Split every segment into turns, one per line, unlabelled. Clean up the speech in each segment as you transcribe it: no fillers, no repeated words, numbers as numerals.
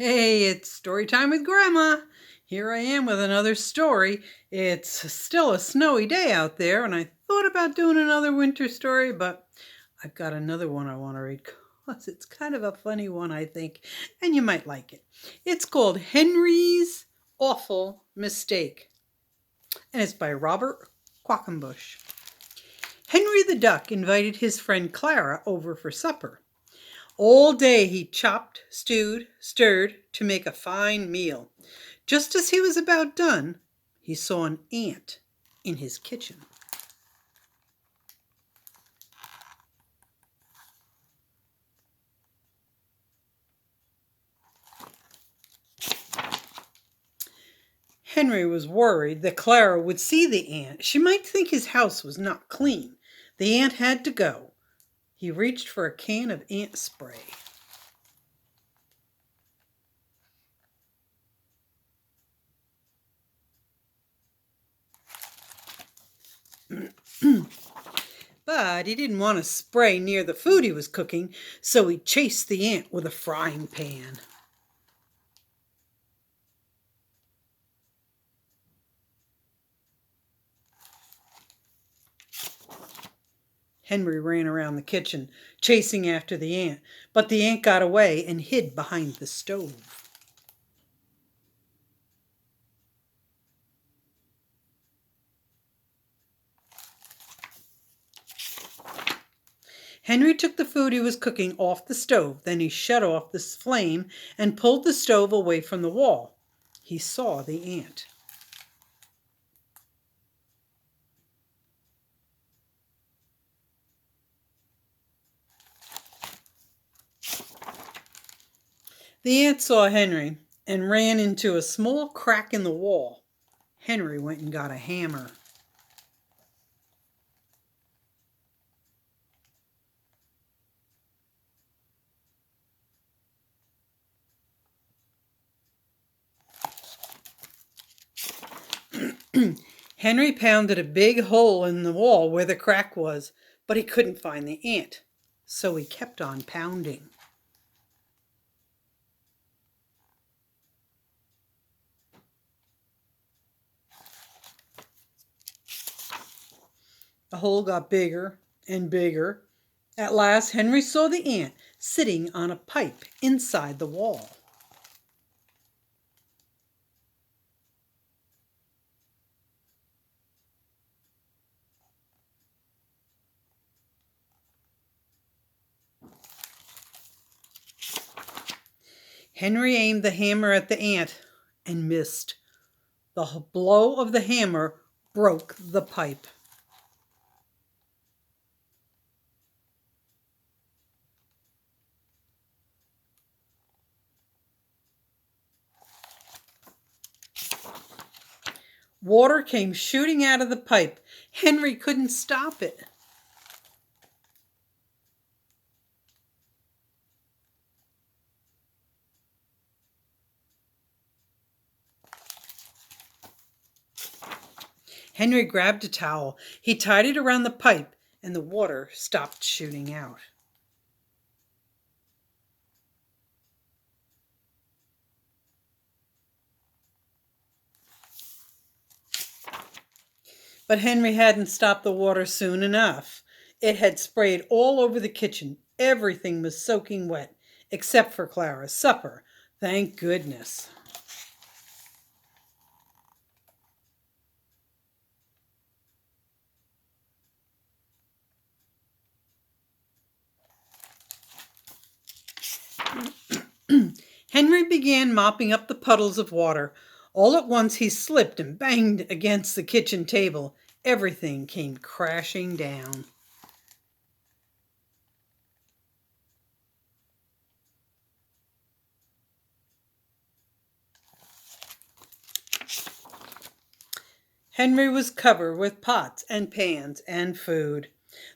Hey, it's story time with Grandma. Here I am with another story. It's still a snowy day out there, and I thought about doing another winter story, but I've got another one I want to read because it's kind of a funny one, I think, and you might like it. It's called Henry's Awful Mistake, and it's by Robert Quackenbush. Henry the Duck invited his friend Clara over for supper. All day he chopped, stewed, stirred to make a fine meal. Just as he was about done, he saw an ant in his kitchen. Henry was worried that Clara would see the ant. She might think his house was not clean. The ant had to go. He reached for a can of ant spray. But he didn't want to spray near the food he was cooking, so he chased the ant with a frying pan. Henry ran around the kitchen, chasing after the ant, but the ant got away and hid behind the stove. Henry took the food he was cooking off the stove. Then he shut off the flame and pulled the stove away from the wall. He saw the ant. The ant saw Henry and ran into a small crack in the wall. Henry went and got a hammer. Henry pounded a big hole in the wall where the crack was, but he couldn't find the ant, so he kept on pounding. The hole got bigger and bigger. At last, Henry saw the ant sitting on a pipe inside the wall. Henry aimed the hammer at the ant and missed. The blow of the hammer broke the pipe. Water came shooting out of the pipe. Henry couldn't stop it. Henry grabbed a towel. He tied it around the pipe, and the water stopped shooting out. But Henry hadn't stopped the water soon enough. It had sprayed all over the kitchen. Everything was soaking wet, except for Clara's supper. Thank goodness. Henry began mopping up the puddles of water. All at once he slipped and banged against the kitchen table. Everything came crashing down. Henry was covered with pots and pans and food.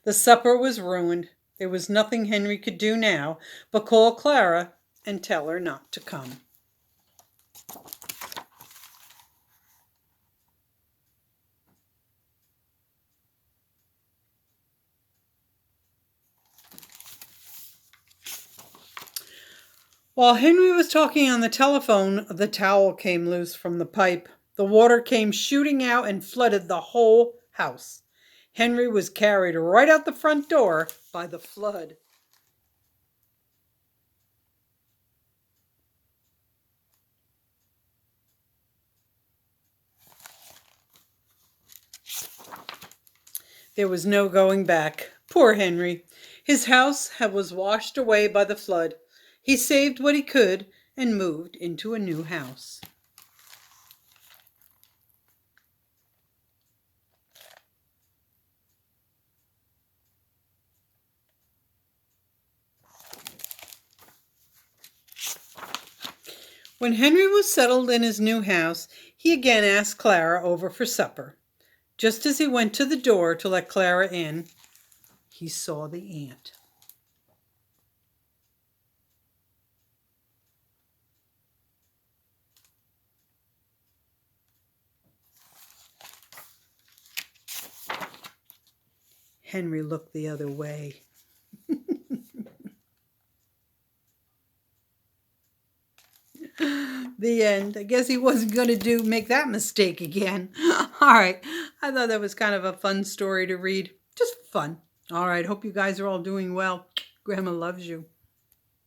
The supper was ruined. There was nothing Henry could do now but call Clara and tell her not to come. While Henry was talking on the telephone, the towel came loose from the pipe. The water came shooting out and flooded the whole house. Henry was carried right out the front door by the flood. There was no going back. Poor Henry. His house was washed away by the flood. He saved what he could and moved into a new house. When Henry was settled in his new house, he again asked Clara over for supper. Just as he went to the door to let Clara in, he saw the ant. Henry looked the other way. The end. I guess he wasn't going to make that mistake again. All right. I thought that was kind of a fun story to read. Just fun. All right. Hope you guys are all doing well. Grandma loves you.